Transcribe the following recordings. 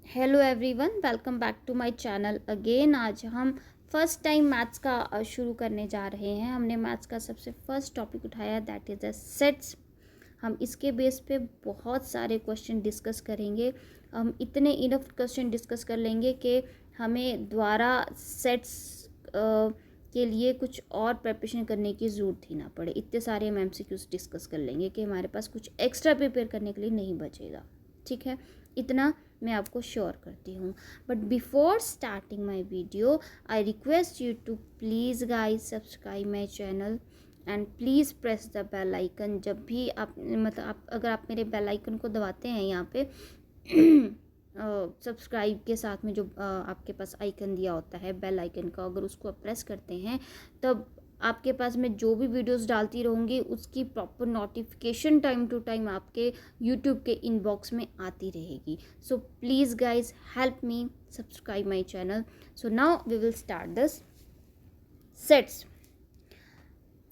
Hello everyone, welcome back to my channel again. आज हम first time maths का शुरू करने जा रहे हैं। हमने मैथ्स का सबसे फर्स्ट टॉपिक उठाया, दैट इज़ द सेट्स। हम इसके बेस पे बहुत सारे क्वेश्चन डिस्कस करेंगे। हम इतने इनफ क्वेश्चन डिस्कस कर लेंगे कि हमें दोबारा सेट्स के लिए कुछ और प्रिपरेशन करने की ज़रूरत ही ना पड़े। इतने सारे हम एमसीक्यूज डिस्कस कर लेंगे कि हमारे पास कुछ एक्स्ट्रा प्रिपेयर करने के लिए नहीं बचेगा। ठीक है, इतना मैं आपको श्योर करती हूँ। But before starting my video, I request you to please guys subscribe my channel and please press the bell icon. जब भी आप अगर आप मेरे बेल आइकन को दबाते हैं यहाँ पे सब्सक्राइब के साथ में जो आपके पास आइकन दिया होता है बेल आइकन का, अगर उसको आप प्रेस करते हैं तब आपके पास मैं जो भी वीडियोस डालती रहूँगी उसकी proper notification time to time आपके यूट्यूब के इनबॉक्स में आती रहेगी। So please guys help me subscribe my channel. So now we will start this sets.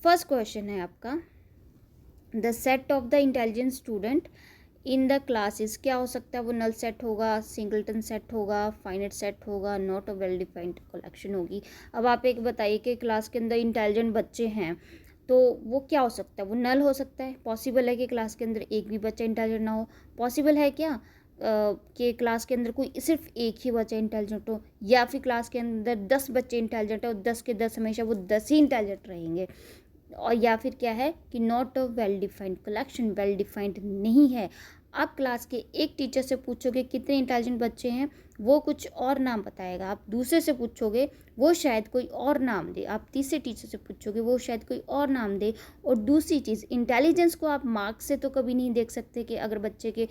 First question है आपका, the set of the intelligent student in the classes. क्या हो सकता है वो? नल सेट होगा, सिंगलटन सेट होगा, फाइनाइट सेट होगा, not a well defined collection होगी। अब आप एक बताइए कि क्लास के अंदर इंटेलिजेंट बच्चे हैं तो वो क्या हो सकता है? वो नल हो सकता है। पॉसिबल है कि क्लास के अंदर एक भी बच्चा इंटेलिजेंट ना हो? पॉसिबल है क्या कि क्लास के अंदर कोई सिर्फ एक ही बच्चा इंटेलिजेंट हो? या फिर क्लास के अंदर 10 बच्चे इंटेलिजेंट है और 10 के 10 हमेशा वो 10 ही इंटेलिजेंट रहेंगे? और या फिर क्या है कि not a well defined collection, well defined नहीं है। आप क्लास के एक टीचर से पूछोगे कितने इंटेलिजेंट बच्चे हैं, वो कुछ और नाम बताएगा। आप दूसरे से पूछोगे वो शायद कोई और नाम दे। आप तीसरे टीचर से पूछोगे वो शायद कोई और नाम दे। और दूसरी चीज़, इंटेलिजेंस को आप मार्क्स से तो कभी नहीं देख सकते कि अगर बच्चे के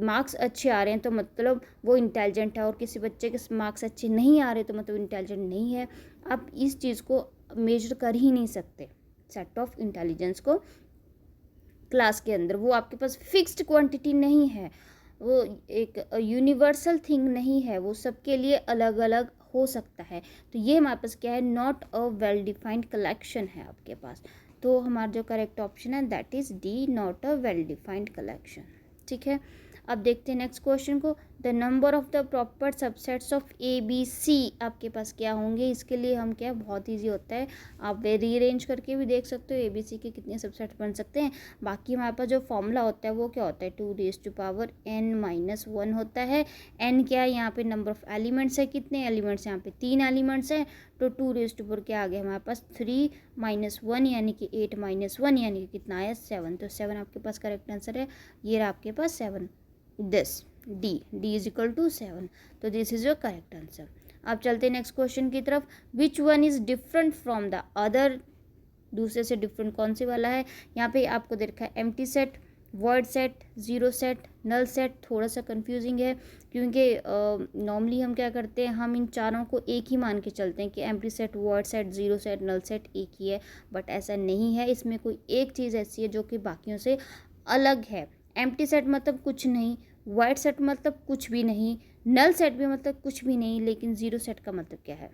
मार्क्स अच्छे आ रहे हैं तो मतलब वो इंटेलिजेंट है, और किसी बच्चे के मार्क्स अच्छे नहीं आ रहे तो मतलब इंटेलिजेंट नहीं है। आप इस चीज़ को मेजर कर ही नहीं सकते सेट ऑफ इंटेलिजेंस को क्लास के अंदर। वो आपके पास फिक्स्ड क्वांटिटी नहीं है, वो एक यूनिवर्सल थिंग नहीं है, वो सबके लिए अलग अलग हो सकता है। तो ये हमारे पास क्या है? Not a well defined collection है आपके पास। तो हमारा जो करेक्ट ऑप्शन है that is D, not a well defined collection. ठीक है, अब देखते हैं नेक्स्ट क्वेश्चन को। The number of the proper subsets of A B C आपके पास क्या होंगे? इसके लिए हम क्या, बहुत ईजी होता है, आप रीअरेंज करके भी देख सकते हो ए बी सी के कितने सबसेट बन सकते हैं। बाकी हमारे पास जो फॉर्मूला होता है वो क्या होता है? 2n-1 होता है। n क्या है यहाँ पे? नंबर ऑफ एलिमेंट्स है। कितने एलिमेंट्स? यहाँ पे 3 एलिमेंट्स हैं। तो 2 क्या आ गया हमारे पास? 3-1 यानी कि 8-1 यानी कि कितना आया? 7। तो 7 आपके पास करेक्ट आंसर है। ये रहा आपके पास 7। This D is equal to 7। तो this is your correct answer. अब चलते हैं नेक्स्ट क्वेश्चन की तरफ। Which one is different from the other? दूसरे से डिफरेंट कौन से वाला है? यहाँ पे आपको दे रखा है empty set, word set, zero set, null set. थोड़ा सा कंफ्यूजिंग है क्योंकि नॉर्मली हम क्या करते हैं, हम इन चारों को एक ही मान के चलते हैं कि empty set, word set, zero set, null set एक ही है। बट ऐसा नहीं है, इसमें कोई एक चीज़ ऐसी है जो कि बाकियों से अलग है। एम्प्टी सेट मतलब कुछ नहीं, वाइट सेट मतलब कुछ भी नहीं, नल सेट भी मतलब कुछ भी नहीं। लेकिन ज़ीरो सेट का मतलब क्या है?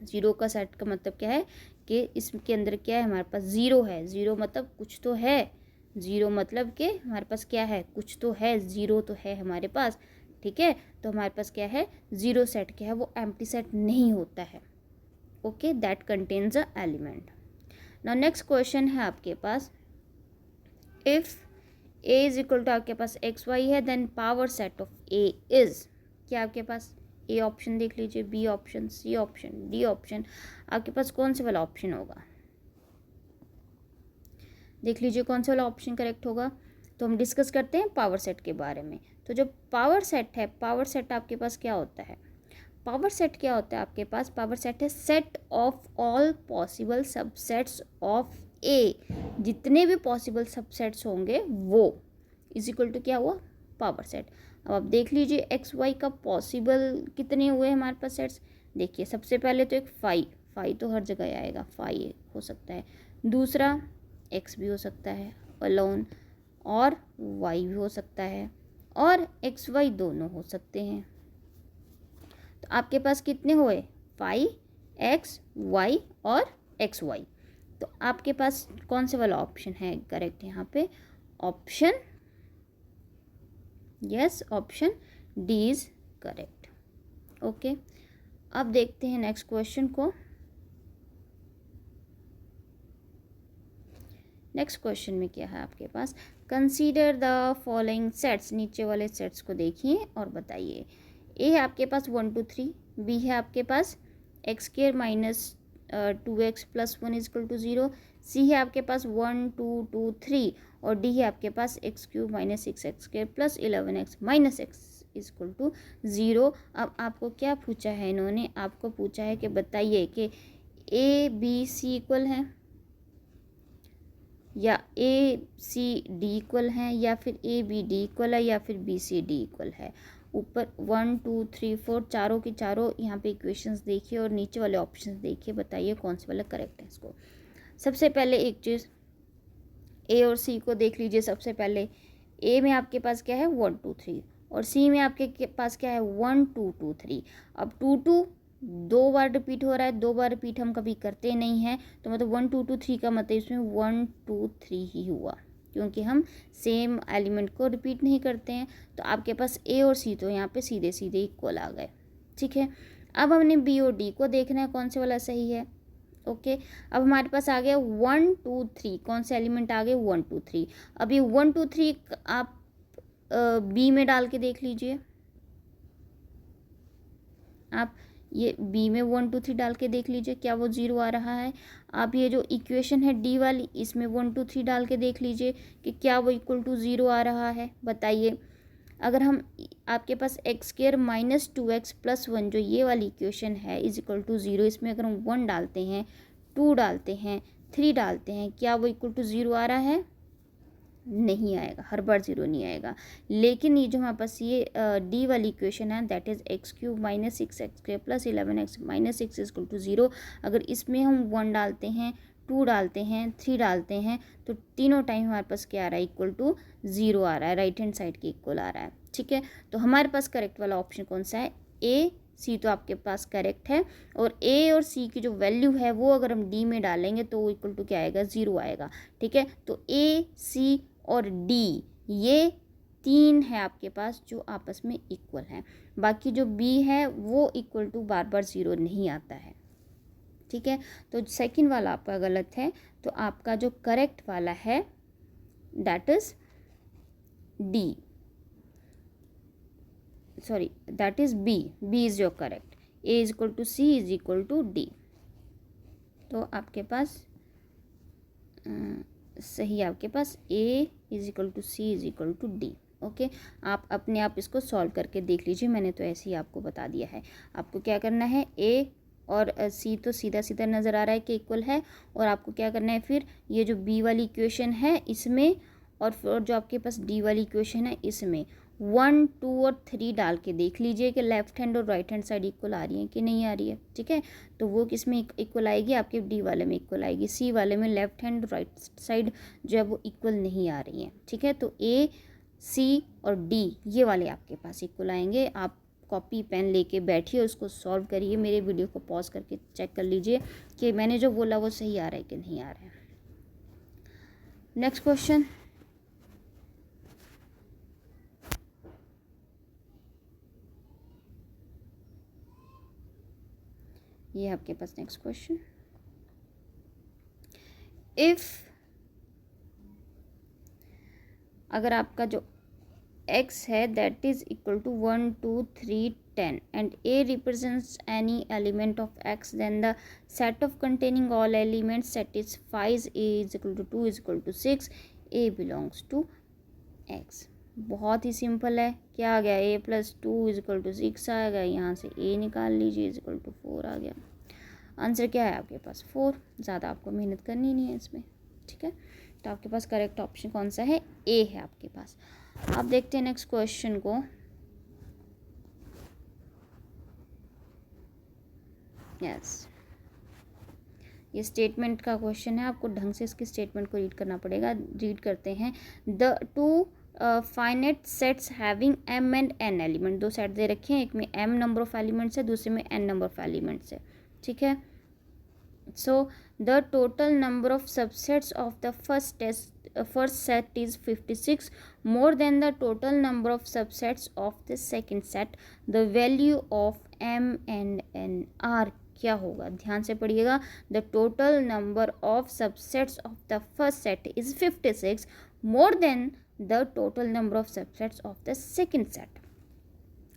ज़ीरो का सेट का मतलब क्या है कि इसके अंदर क्या है? हमारे पास ज़ीरो है। ज़ीरो मतलब कुछ तो है। ज़ीरो मतलब कि हमारे पास क्या है? कुछ तो है, ज़ीरो तो है हमारे पास। ठीक है, तो हमारे पास क्या है? ज़ीरो सेट क्या है? वो एम्प्टी सेट नहीं होता है। Okay, that contains a element. Now next question है आपके पास, if A is equal to आपके पास एक्स वाई है, then power set of A is क्या? आपके पास ए ऑप्शन देख लीजिए, B option, C option, D option. आपके पास कौन से वाला ऑप्शन होगा? देख लीजिए कौन सा वाला ऑप्शन करेक्ट होगा। तो हम डिस्कस करते हैं पावर सेट के बारे में। तो जो पावर सेट है, पावर सेट आपके पास क्या होता है? पावर सेट क्या होता है आपके पास? पावर सेट है set of all possible subsets of A. जितने भी पॉसिबल सबसेट्स होंगे वो इज इक्वल टू क्या हुआ? Power set. अब आप देख लीजिए एक्स वाई का पॉसिबल कितने हुए हमारे पास सेट्स। देखिए सबसे पहले तो एक फाइव तो हर जगह आएगा, फाइव हो सकता है। दूसरा एक्स भी हो सकता है अलोन, और वाई भी हो सकता है, और एक्स वाई दोनों हो सकते हैं। तो आपके पास कितने हुए? 5x y और xy। तो आपके पास कौन से वाला ऑप्शन है करेक्ट यहाँ पे? Option yes, option D is correct. Okay, अब देखते हैं नेक्स्ट क्वेश्चन को। नेक्स्ट क्वेश्चन में क्या है आपके पास, कंसीडर द फॉलोइंग सेट्स, नीचे वाले सेट्स को देखिए और बताइए। ए है आपके पास 1 2 3, बी है आपके पास X square minus 2x plus 1 is equal to 0, C है आपके पास 1 2 2 3 और डी है आपके पास X cube minus 6x square plus 11x minus X is equal to 0। अब आपको क्या पूछा है इन्होंने, आपको पूछा है कि बताइए कि ए बी सी इक्वल है या ए सी डी इक्वल हैं या फिर ए बी डी इक्वल है या फिर बी सी डी इक्वल है। ऊपर 1 2 3 4 चारों की चारों यहाँ पे इक्वेशंस देखिए और नीचे वाले ऑप्शंस देखिए, बताइए कौन से वाला करेक्ट है इसको। सबसे पहले एक चीज़ ए और सी को देख लीजिए। सबसे पहले ए में आपके पास क्या है 1 2 3 और सी में आपके पास क्या है 1 2 2 3। अब 2 2 दो बार रिपीट हो रहा है, दो बार रिपीट हम कभी करते नहीं हैं, तो मतलब 1 2 2 3 का मतलब इसमें 1 2 3 ही हुआ, क्योंकि हम सेम एलिमेंट को रिपीट नहीं करते हैं। तो आपके पास ए और सी तो यहाँ पे सीधे सीधे इक्वल आ गए, ठीक है। अब हमने बी और डी को देखना है कौन से वाला सही है। ओके, अब हमारे पास आ गया 1 2 3, कौन से एलिमेंट आ गए 1 2 3। अब ये 1 2 3 आप बी में डाल के देख लीजिए, आप ये बी में 1 2 3 डाल के देख लीजिए क्या वो 0 आ रहा है। आप ये जो इक्वेशन है डी वाली, इसमें 1 2 3 डाल के देख लीजिए कि क्या वो इक्वल टू 0 आ रहा है, बताइए। अगर हम आपके पास X square minus 2x plus 1 जो ये वाली इक्वेशन है इज इक्वल टू 0, इसमें अगर हम 1 डालते हैं 2 डालते हैं 3 डालते हैं, क्या वो इक्वल टू 0 आ रहा है? नहीं आएगा, हर बार 0 नहीं आएगा। लेकिन ये जो हमारे पास ये डी वाली इक्वेशन है that is x cube minus 6x square plus 11x minus 6 equal to 0, अगर इसमें हम 1 डालते हैं 2 डालते हैं 3 डालते हैं तो तीनों टाइम हमारे पास क्या आ रहा है इक्वल टू 0 आ रहा है, राइट हैंड साइड के इक्वल आ रहा है, ठीक है। तो हमारे पास करेक्ट वाला ऑप्शन कौन सा है, ए सी तो आपके पास करेक्ट है। और ए और सी की जो वैल्यू है वो अगर हम डी में डालेंगे तो वो इक्वल टू क्या आएगा 0 आएगा, ठीक है। तो ए सी और डी ये 3 है आपके पास जो आपस में इक्वल हैं, बाकी जो बी है वो इक्वल टू बार बार 0 नहीं आता है, ठीक है। तो सेकंड वाला आपका गलत है, तो आपका जो करेक्ट वाला है that is D, sorry that is B, B is your correct. A is equal to C is equal to D, तो आपके पास सही है आपके पास A is equal to C is equal to D. Okay, आप अपने आप इसको सॉल्व करके देख लीजिए, मैंने तो ऐसे ही आपको बता दिया है। आपको क्या करना है, ए और सी तो सीधा सीधा नज़र आ रहा है कि इक्वल है, और आपको क्या करना है फिर ये जो बी वाली इक्वेशन है इसमें और फिर जो आपके पास डी वाली इक्वेशन है इसमें 1 2 और 3 डाल के देख लीजिए कि लेफ्ट हैंड और राइट हैंड साइड इक्वल आ रही है कि नहीं आ रही है, ठीक है। तो वो किस में इक्वल आएगी, आपके डी वाले में इक्वल आएगी, सी वाले में लेफ्ट हैंड राइट साइड जो है वो इक्वल नहीं आ रही है, ठीक है। तो ए सी और डी ये वाले आपके पास इक्वल आएंगे। आप कॉपी पेन लेके बैठिए, उसको सॉल्व करिए, मेरे वीडियो को पॉज करके चेक कर लीजिए कि मैंने जो बोला वो सही आ रहा है कि नहीं आ रहा है। नेक्स्ट क्वेश्चन, ये आपके पास नेक्स्ट क्वेश्चन, इफ अगर आपका जो x है that is equal to 1 2 3 10 and a represents any element of x, then the set of containing all elements satisfies a is equal to 2 is equal to 6, a belongs to x। बहुत ही simple है, क्या आ गया a plus 2 is equal to 6 आ गया, यहाँ से a निकाल लीजिए इज इक्वल टू 4 आ गया। आंसर क्या है आपके पास 4, ज़्यादा आपको मेहनत करनी नहीं है इसमें, ठीक है। तो आपके पास करेक्ट ऑप्शन कौन सा है, ए है आपके पास। आप देखते हैं नेक्स्ट क्वेश्चन को, यस ये स्टेटमेंट का क्वेश्चन है, आपको ढंग से इसकी स्टेटमेंट को रीड करना पड़ेगा। रीड करते हैं, the two finite sets having m and n element, दो सेट दे रखे हैं, एक में m नंबर ऑफ एलिमेंट्स है, दूसरे में n नंबर ऑफ एलिमेंट्स है, ठीक है। So the total number of subsets of the first test first set is 56 more than the total number of subsets of the second set, the value of m and n are क्या होगा? ध्यान से पढ़िएगा. The total number of subsets of the first set is 56 more than the total number of subsets of the second set.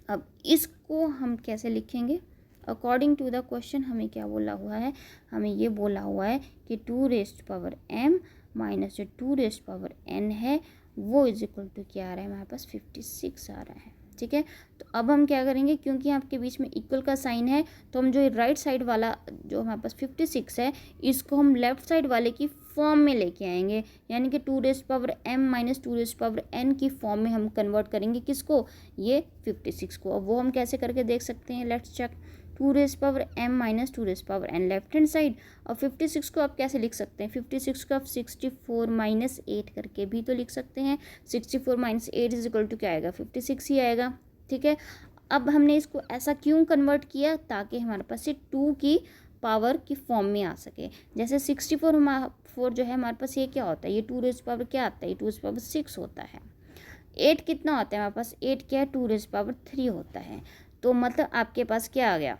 अब इसको हम कैसे लिखेंगे? अकॉर्डिंग टू द क्वेश्चन हमें क्या बोला हुआ है? हमें ये बोला हुआ है कि 2m माइनस जो 2n है वो इज इक्वल टू क्या आ रहा है हमारे पास? 56 आ रहा है. ठीक है, तो अब हम क्या करेंगे, क्योंकि आपके बीच में इक्वल का साइन है तो हम जो राइट साइड वाला जो हमारे पास 56 है इसको हम लेफ्ट साइड वाले की फॉर्म में लेके आएंगे, यानी कि 2m माइनस 2n की फॉर्म में हम कन्वर्ट करेंगे. किसको? ये 56 को. अब वो हम कैसे करके देख सकते हैं? Let's check. 2m minus 2n left hand side. और 56 को आप कैसे लिख सकते हैं? 56 को आप 64 माइनस 8 करके भी तो लिख सकते हैं. 64 माइनस 8 इज इक्वल टू क्या आएगा? 56 ही आएगा. ठीक है, अब हमने इसको ऐसा क्यों कन्वर्ट किया? ताकि हमारे पास ये 2 की पावर की फॉर्म में आ सके. जैसे 64 जो है हमारे पास ये क्या होता है? ये 2 रेज़ पावर क्या आता है? ये 2 रेज़ पावर 6 होता है. 8 कितना होता है हमारे पास? 8 क्या है? 2 रेज़ पावर 3 होता है. तो मतलब आपके पास क्या आ गया?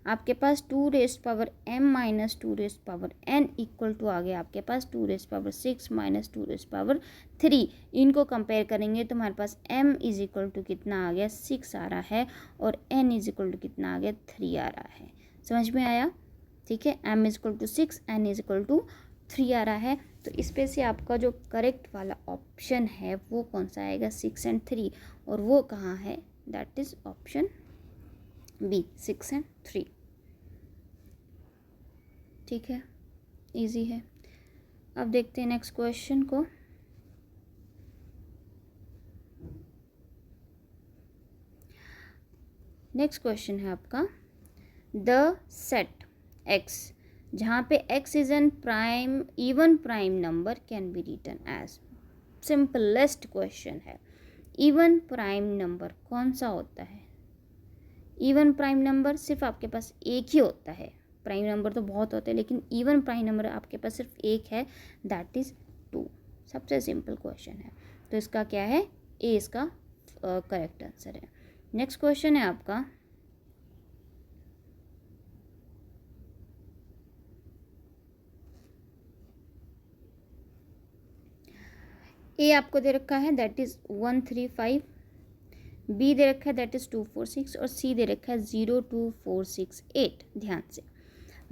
आपके पास 2m minus 2n equal to आ गया आपके पास 2 माइनस 2 इनको कंपेयर करेंगे तो हमारे पास m इज इक्वल टू कितना आ गया? 6 आ रहा है और n इज इक्वल टू कितना आ गया? 3 आ रहा है. समझ में आया? ठीक है, m is equal to 6, n is equal to 3 आ रहा है. तो इस पे से आपका जो करेक्ट वाला ऑप्शन है वो कौन सा आएगा? 6 and 3. और वो कहाँ है? That is option B, 6 and 3. ठीक है, इजी है. अब देखते हैं नेक्स्ट क्वेश्चन को. नेक्स्ट क्वेश्चन है आपका द सेट x जहाँ पे x is an prime even prime number can be written as. Simplest question है. इवन प्राइम नंबर कौन सा होता है? इवन प्राइम नंबर सिर्फ आपके पास एक ही होता है. प्राइम नंबर तो बहुत होते हैं लेकिन इवन प्राइम नंबर आपके पास सिर्फ एक है, दैट इज़ 2. सबसे सिंपल क्वेश्चन है. तो इसका क्या है? ए इसका करेक्ट आंसर है. नेक्स्ट क्वेश्चन है आपका ए आपको दे रखा है दैट इज़ 135, बी दे रखा है दैट इज़ 246 और सी दे रखा है 02468. ध्यान से.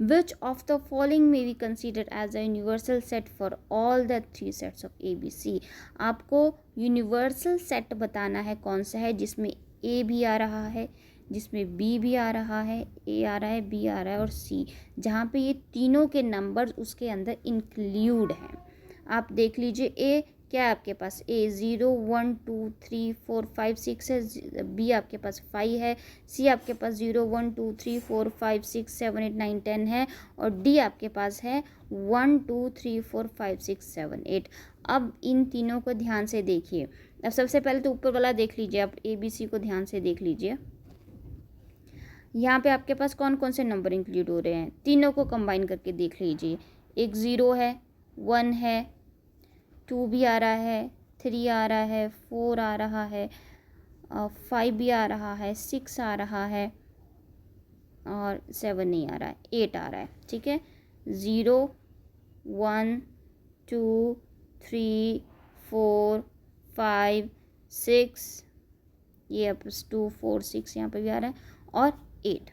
Which of the following may be considered as a universal set for all the 3 sets of ABC? आपको यूनिवर्सल सेट बताना है कौन सा है जिसमें A भी आ रहा है, जिसमें B भी आ रहा है, A आ रहा है, B आ रहा है और C, जहाँ पे ये तीनों के नंबर्स उसके अंदर इंक्लूड हैं. आप देख लीजिए A क्या है आपके पास? A 0 1 2 3 4 5 6 है. B आपके पास 5 है. C आपके पास 0 1 2 3 4 5 6 7 8 9 10 है और D आपके पास है 1 2 3 4 5 6 7 8. अब इन तीनों को ध्यान से देखिए. अब सबसे पहले तो ऊपर वाला देख लीजिए. आप ABC को ध्यान से देख लीजिए. यहाँ पे आपके पास कौन कौन से नंबर इंक्लूड हो रहे हैं? तीनों को कंबाइन करके देख लीजिए. एक 0 है, 1 है, 2 भी आ रहा है, 3 आ रहा है, 4 आ रहा है, 5 भी आ रहा है, 6 आ रहा है और 7 नहीं आ रहा है, 8 आ रहा है. ठीक है, 0 1 2 3 4 5 6 ये अब 2 4 6 यहाँ पे भी आ रहा है और 8.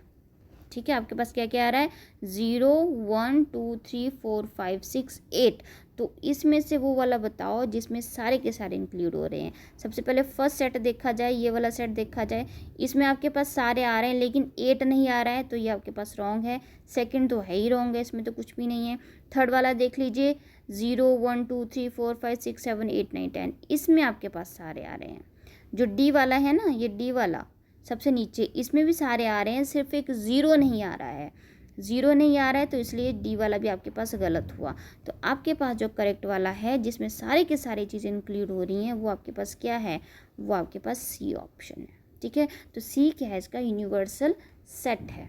ठीक है, आपके पास क्या क्या आ रहा है? 0 1 2 3 4 5 6 8. तो इसमें से वो वाला बताओ जिसमें सारे के सारे इंक्लूड हो रहे हैं. सबसे पहले फर्स्ट सेट देखा जाए, ये वाला सेट देखा जाए, इसमें आपके पास सारे आ रहे हैं लेकिन 8 नहीं आ रहा है तो ये आपके पास रॉन्ग है. सेकंड तो है ही रॉन्ग है, इसमें तो कुछ भी नहीं है. थर्ड वाला देख लीजिए 0 1 2 3 4 5 6 7 8 9 10, इसमें आपके पास सारे आ रहे हैं. जो डी वाला है ना, ये डी वाला सबसे नीचे, इसमें भी सारे आ रहे हैं, सिर्फ एक 0 नहीं आ रहा है. 0 नहीं आ रहा है तो इसलिए डी वाला भी आपके पास गलत हुआ. तो आपके पास जो करेक्ट वाला है जिसमें सारे के सारी चीज़ें इंक्लूड हो रही हैं वो आपके पास क्या है? वो आपके पास सी ऑप्शन है. ठीक है, तो सी क्या है? इसका यूनिवर्सल सेट है.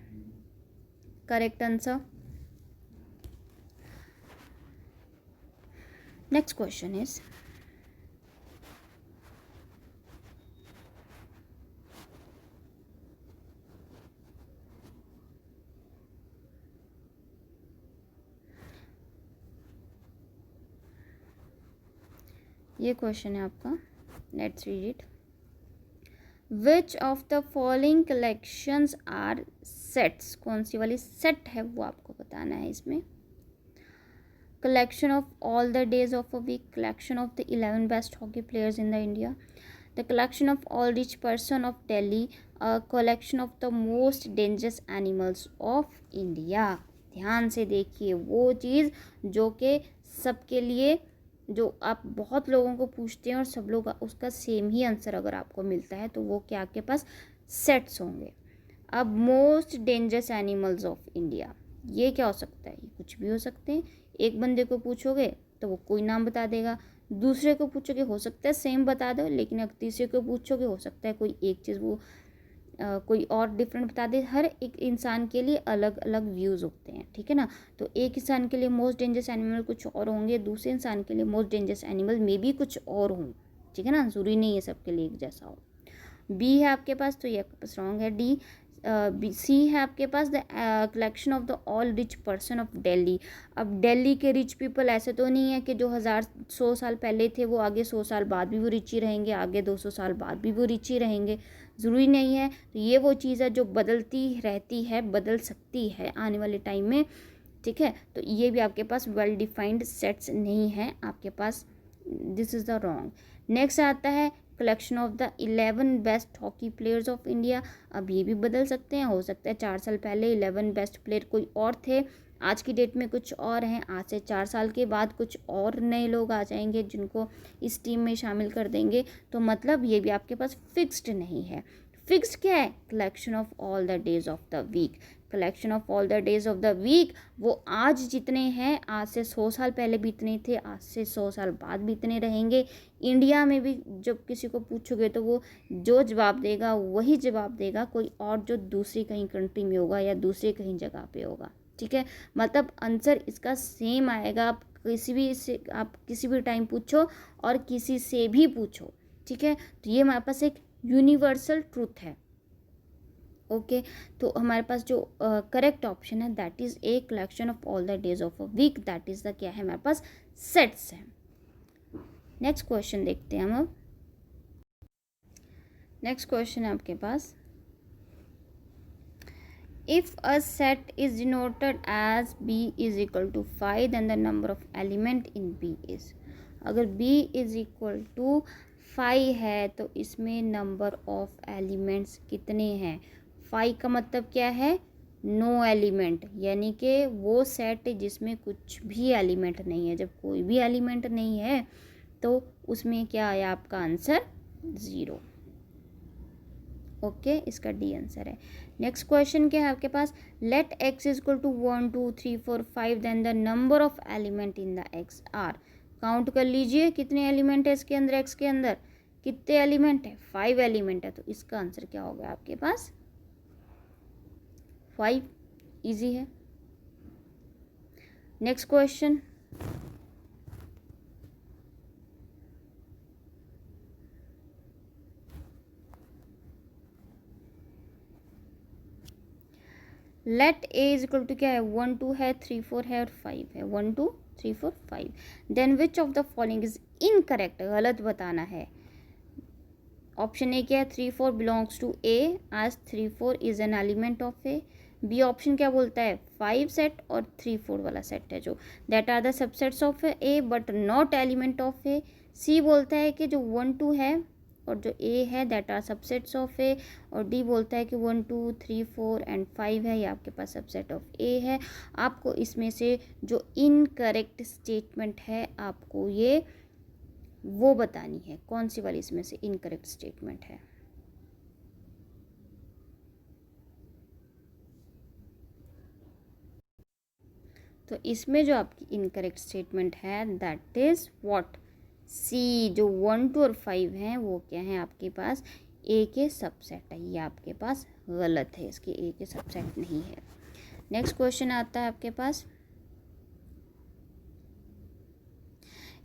Correct answer. Next question is ये क्वेश्चन है आपका, let's read it. Which of the following collections are sets, कौन सी वाली सेट है वो आपको बताना है इसमें। Collection of all the days of a week, collection of the 11 best hockey players in the India, the collection of all rich person of Delhi, collection of the most dangerous animals of India. ध्यान से देखिए, वो चीज़ जो कि सबके लिए, जो आप बहुत लोगों को पूछते हैं और सब लोग उसका सेम ही आंसर अगर आपको मिलता है तो वो क्या आपके पास सेट्स होंगे। अब most dangerous animals of India, ये क्या हो सकता है, ये कुछ भी हो सकते हैं। एक बंदे को पूछोगे तो वो कोई नाम बता देगा, दूसरे को पूछोगे हो सकता है सेम बता दो, लेकिन अगर तीसरे को पूछोगे हो सकता है कोई एक चीज़ वो कोई और डिफरेंट बता दे। हर एक इंसान के लिए अलग अलग व्यूज़ होते हैं, ठीक है ना। तो एक इंसान के लिए मोस्ट डेंजरस एनिमल कुछ और होंगे, दूसरे इंसान के लिए मोस्ट डेंजरस एनिमल मे भी कुछ और हों, ठीक है ना, ज़रूरी नहीं है सबके लिए एक जैसा हो। बी है आपके पास, तो ये आपके पास रॉन्ग है। डी सी है आपके पास, the collection of the all rich person of Delhi. अब दिल्ली के रिच पीपल ऐसे तो नहीं है कि जो 100 साल पहले थे वो आगे 100 साल बाद भी वो रिच ही रहेंगे, आगे 200 साल बाद भी वो रिच ही रहेंगे, ज़रूरी नहीं है। तो ये वो चीज़ है जो बदलती रहती है, बदल सकती है आने वाले टाइम में, ठीक है। तो ये भी आपके पास वेल डिफाइंड सेट्स नहीं है आपके पास, this is the wrong. Next आता है collection of the 11 best hockey players of India. अब ये भी बदल सकते हैं, हो सकता है 4 साल पहले 11 बेस्ट प्लेयर कोई और थे, आज की डेट में कुछ और हैं, आज से 4 साल के बाद कुछ और नए लोग आ जाएंगे जिनको इस टीम में शामिल कर देंगे। तो मतलब ये भी आपके पास फिक्स्ड नहीं है। फिक्स्ड क्या है, collection of all the days of the week. Collection of all the days of the week, वो आज जितने हैं, आज से 100 साल पहले भी इतने थे, आज से 100 साल बाद भी इतने रहेंगे। इंडिया में भी जब किसी को पूछोगे तो वो जो जवाब देगा वही जवाब देगा, कोई और जो दूसरी कहीं कंट्री में होगा या दूसरी कहीं जगह पे होगा, ठीक है। मतलब आंसर इसका सेम आएगा, आप किसी भी टाइम पूछो और किसी से भी पूछो, ठीक है। तो ये हमारे पास एक यूनिवर्सल ट्रूथ है, ओके। तो हमारे पास जो करेक्ट ऑप्शन है that is a collection of all the days of a week, that is the क्या है हमारे पास सेट्स है। नेक्स्ट क्वेश्चन देखते हैं हम अब। नेक्स्ट क्वेश्चन है आपके पास, if a set is denoted as b is equal to 5 then the number of element in b is. अगर b इज इक्वल टू 5 है तो इसमें नंबर ऑफ एलिमेंट्स कितने हैं। 5 का मतलब क्या है, नो एलिमेंट, यानी कि वो सेट जिसमें कुछ भी एलिमेंट नहीं है। जब कोई भी एलिमेंट नहीं है तो उसमें क्या आया आपका आंसर 0, ओके। इसका डी आंसर है। नेक्स्ट क्वेश्चन क्या है आपके पास, let x is equal to 1 2 3 4 5 then the number of element in the x are. Count कर लीजिए कितने एलिमेंट है इसके अंदर, x के अंदर कितने एलिमेंट है, 5 एलिमेंट है। तो इसका आंसर क्या हो गया आपके पास 5, इजी है। Next question, let A is equal to क्या है, 1 2 है, 3 4 है और 5 है, 1 2 3 4 5। Then which of the following is incorrect, गलत बताना है। ऑप्शन ए क्या है, 3 4 belongs to A as 3 4 is an element of A. B option क्या बोलता है, 5 सेट और 3 4 वाला सेट है जो, that are the subsets of A but not element of A. C बोलता है कि जो 1 2 है और जो ए है दैट आर सबसेट्स ऑफ ए। और डी बोलता है कि 1 2 3 4 एंड 5 है, ये आपके पास सबसेट ऑफ ए है। आपको इसमें से जो इनकरेक्ट स्टेटमेंट है आपको ये वो बतानी है, कौन सी वाली इसमें से इनकरेक्ट स्टेटमेंट है। तो इसमें जो आपकी इनकरेक्ट स्टेटमेंट है दैट इज व्हाट, सी। जो 1 2 और 5 हैं वो क्या है आपके पास ए के सबसेट है, ये आपके पास गलत है, इसके ए के सबसेट नहीं है। नेक्स्ट क्वेश्चन आता है आपके पास,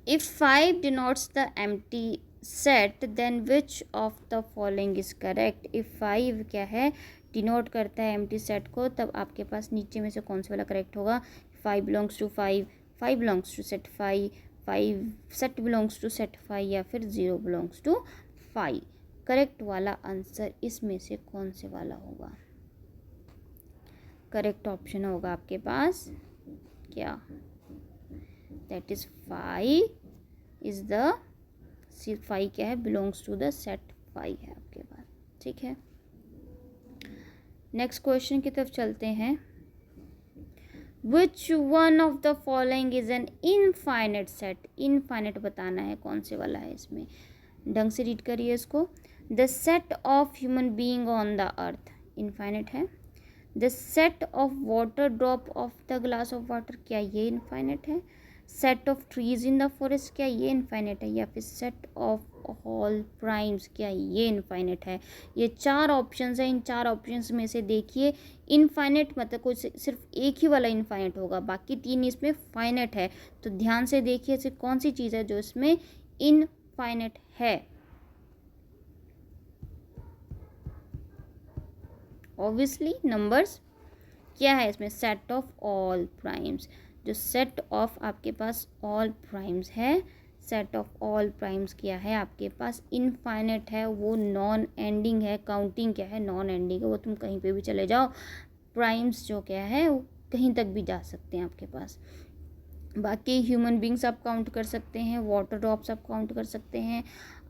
if 5 denotes the empty set then which of the following is correct. If 5 क्या है, डिनोट करता है एम्प्टी सेट को, तब आपके पास नीचे में से कौन सा वाला करेक्ट होगा। 5 belongs to 5, 5 belongs to set 5, 5 set belongs to set 5, या फिर 0 बिलोंग्स टू 5। करेक्ट वाला आंसर इसमें से कौन से वाला होगा। करेक्ट ऑप्शन होगा आपके पास क्या, दैट इज 5 इज द 5 क्या है, बिलोंग्स टू द सेट 5 है आपके पास। ठीक है, नेक्स्ट क्वेश्चन की तरफ चलते हैं। Which one of the following is an infinite set. Infinite बताना है कौन से वाला है इसमें, ढंग से रीड करिए इसको। The set of human being on the earth infinite है। The set of water drop of the glass of water, क्या ये इनफाइनेट है। Set of trees in the forest, क्या ये इनफाइनेट है। या फिर सेट ऑफ ऑल प्राइम्स, क्या ये इनफाइनेट है। ये 4 ऑप्शंस हैं, इन 4 ऑप्शंस में से देखिए इनफाइनेट मतलब कोई सिर्फ एक ही वाला इनफाइनेट होगा, बाकी 3 इसमें फाइनेट है। तो ध्यान से देखिए ऐसी कौन सी चीज़ है जो इसमें इनफाइनेट है। Obviously numbers. क्या है इसमें, सेट ऑफ ऑल प्राइम्स। जो सेट ऑफ आपके पास ऑल प्राइम्स है, सेट ऑफ ऑल प्राइम्स क्या है आपके पास, इनफाइनेट है, वो नॉन एंडिंग है। काउंटिंग क्या है, नॉन एंडिंग है, वो तुम कहीं पे भी चले जाओ, प्राइम्स जो क्या है वो कहीं तक भी जा सकते हैं आपके पास। बाकी ह्यूमन बींग्स आप काउंट कर सकते हैं, वाटर ड्रॉप्स आप काउंट कर सकते हैं,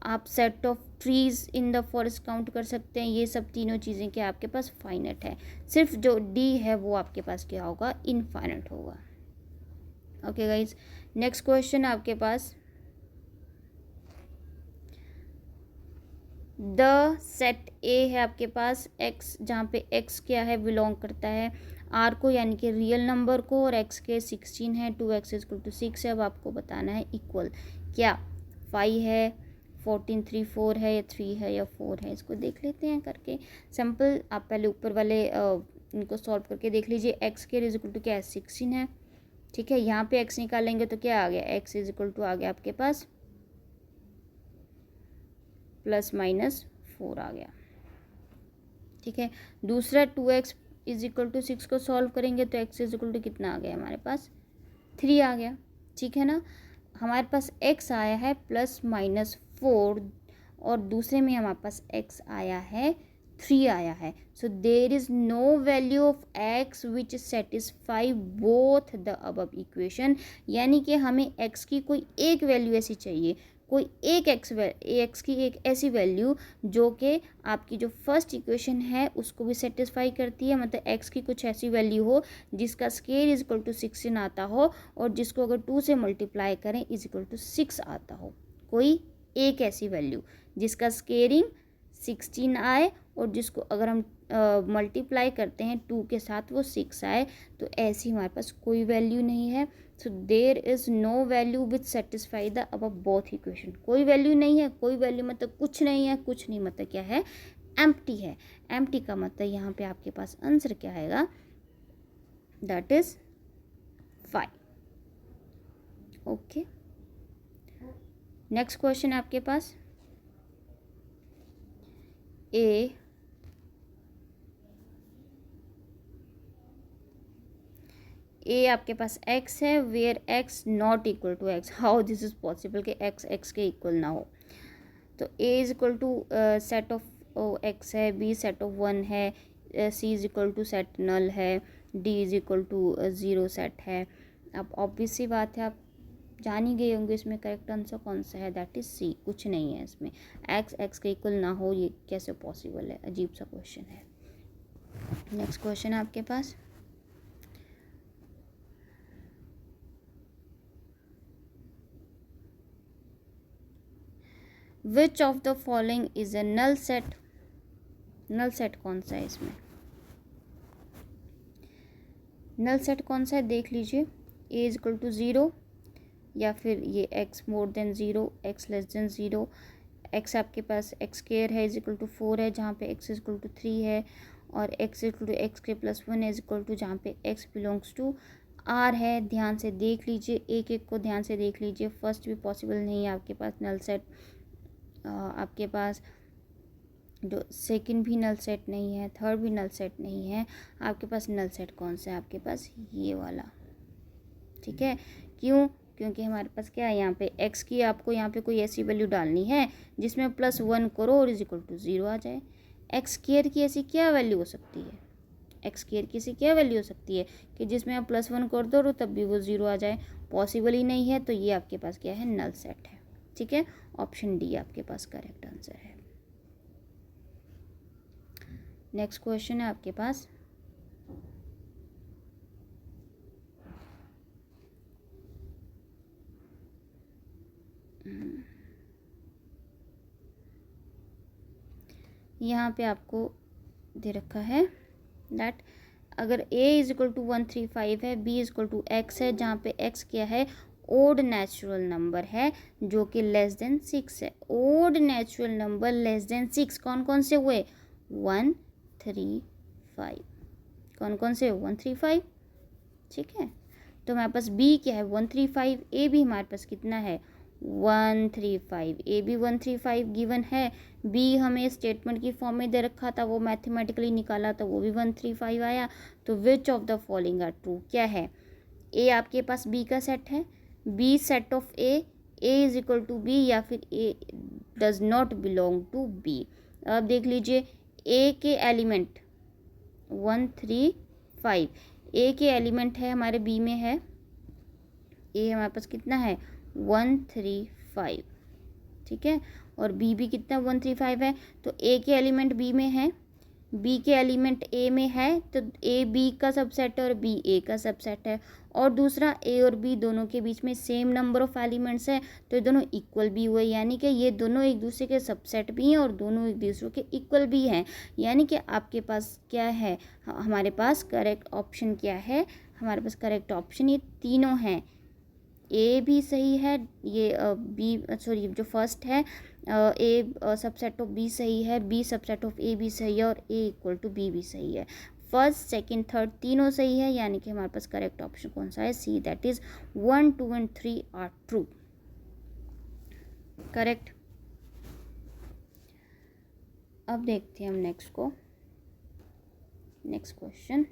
आप set of trees in the forest count कर सकते हैं। ये सब तीनों चीज़ें क्या आपके पास फाइनेट है। सिर्फ जो डी है वो आपके पास क्या होगा, इनफाइनेट होगा। ओके गाइज, नेक्स्ट क्वेश्चन आपके पास। द सेट ए है आपके पास एक्स, जहाँ पे एक्स क्या है, बिलोंग करता है आर को, यानी कि रियल नंबर को, और एक्स के 16 है, 2x इक्वल टू 6 है। अब आपको बताना है इक्वल क्या 5 है, 14 3 4 है, या 3 है, या 4 है। इसको देख लेते हैं करके सिंपल। आप पहले ऊपर वाले इनको सॉल्व करके देख लीजिए। एक्स के इज इक्वल टू क्या है, 16 है। ठीक है, यहाँ पे एक्स निकालेंगे तो क्या आ गया, एक्स इज इक्वल टू आ गया आपके पास ±4 आ गया। ठीक है, दूसरा 2x इज इक्वल टू 6 को सॉल्व करेंगे तो x इज इक्वल टू कितना आ गया हमारे पास, 3 आ गया। ठीक है ना, हमारे पास x आया है +-4, और दूसरे में हमारे पास x आया है 3 आया है। So there is no value of x which satisfy both the above equation. यानी कि हमें x की कोई एक वैल्यू ऐसी चाहिए, कोई एक एक्स की एक ऐसी वैल्यू जो कि आपकी जो फर्स्ट इक्वेशन है उसको भी सेटिस्फाई करती है। मतलब एक्स की कुछ ऐसी वैल्यू हो जिसका स्केयर इज इक्वल टू 16 आता हो, और जिसको अगर 2 से मल्टीप्लाई करें इज इक्वल टू 6 आता हो। कोई एक ऐसी वैल्यू जिसका स्केयरिंग 16 आए और जिसको अगर हम मल्टीप्लाई करते हैं 2 के साथ वो 6 आए, तो ऐसी हमारे पास कोई वैल्यू नहीं है। So there is no value which satisfy the above both equation. कोई वैल्यू नहीं है, कोई वैल्यू मतलब कुछ नहीं है, कुछ नहीं मतलब क्या है, एम्प्टी है। एम्प्टी का मतलब यहाँ पे आपके पास आंसर क्या आएगा, that is 5। Okay, next question आपके पास ए आपके पास x है, where x not equal to x। How this is possible कि x के इक्वल ना हो। तो a is equal to set of x है, b सेट ऑफ 1 है, c is equal to set null है, d is equal to 0 set है। अब ऑब्वियस सी बात है, आप जान ही गए होंगे इसमें करेक्ट आंसर कौन सा है, दैट इज सी। कुछ नहीं है इसमें, x के इक्वल ना हो, ये कैसे पॉसिबल है, अजीब सा क्वेश्चन है। नेक्स्ट क्वेश्चन है आपके पास। Which of the following is a null set. Null set कौन सा है इसमें, नल सेट कौन सा है देख लीजिए। a इज इक्वल टू 0, या फिर ये x more than 0, x less than 0, x आपके पास x स्क्वायर है इज इक्वल टू 4 है, जहाँ पे x इज इक्वल टू 3 है, और x इक्वल टू x के +1 इज इक्वल टू जहाँ पे x बिलोंग्स टू आर है, ध्यान से देख लीजिए, एक एक को ध्यान से देख लीजिए। फर्स्ट भी पॉसिबल नहीं है आपके पास नल सेट, आपके पास जो सेकंड भी नल सेट नहीं है, थर्ड भी नल सेट नहीं है। आपके पास नल सेट कौन सा है? आपके पास ये वाला, ठीक है। क्यों? क्योंकि हमारे पास क्या है, यहाँ पे x की आपको यहाँ पे कोई ऐसी वैल्यू डालनी है जिसमें +1 करो और इज इक्वल टू 0 आ जाए। एक्स स्क्वायर की ऐसी क्या वैल्यू हो सकती है? एक्स स्क्वायर की ऐसी क्या वैल्यू हो सकती है कि जिसमें आप +1 कर दो और तब भी वो 0 आ जाए? पॉसिबल ही नहीं है। तो ये आपके पास क्या है? नल सेट है, ठीक है। ऑप्शन डी आपके पास करेक्ट आंसर है। नेक्स्ट क्वेश्चन है आपके पास, यहाँ पे आपको दे रखा है दैट अगर a इज इक्वल टू 135 है, b is equal to x है, जहाँ पे x क्या है? ओड नेचुरल नंबर है जो कि लेस देन 6 है। Odd natural number less than 6 कौन कौन से हुए? 1, 3, 5। कौन कौन से? 1, 3, 5, ठीक है। तो हमारे पास b क्या है? 135। a भी हमारे पास कितना है? 135। ए भी 135 गिवन है। बी हमें स्टेटमेंट की फॉर्म में दे रखा था, वो मैथमेटिकली निकाला तो वो भी 135 आया। तो which of the following are true? क्या है? ए आपके पास बी का सेट है, B set of A is equal to B, या फिर A does not belong to B. अब देख लीजिए, ए के एलिमेंट 1, 3, 5, ए के एलिमेंट है हमारे बी में है। ए हमारे पास कितना है? 1, 3, 5, ठीक है। और बी भी कितना? 1, 3, 5 है। तो ए के एलिमेंट बी में है, बी के एलिमेंट ए में है, तो ए बी का सबसेट है और बी ए का सबसेट है। और दूसरा, ए और बी दोनों के बीच में सेम नंबर ऑफ एलिमेंट्स है, तो ये दोनों इक्वल भी हुए, यानी कि ये दोनों एक दूसरे के सबसेट भी हैं और दोनों एक दूसरे के इक्वल भी हैं। यानी कि आपके पास क्या है? हमारे पास करेक्ट ऑप्शन क्या है? हमारे पास करेक्ट ऑप्शन ये तीनों हैं। ए भी सही है, ये बी सॉरी जो फर्स्ट है ए सबसेट ऑफ बी सही है, बी सबसेट ऑफ ए भी सही है, और ए इक्वल टू बी भी सही है। फर्स्ट, सेकंड, थर्ड तीनों सही है, यानी कि हमारे पास करेक्ट ऑप्शन कौन सा है? C, that is 1, 2 and 3 are true, correct. अब देखते हैं हम नेक्स्ट क्वेश्चन।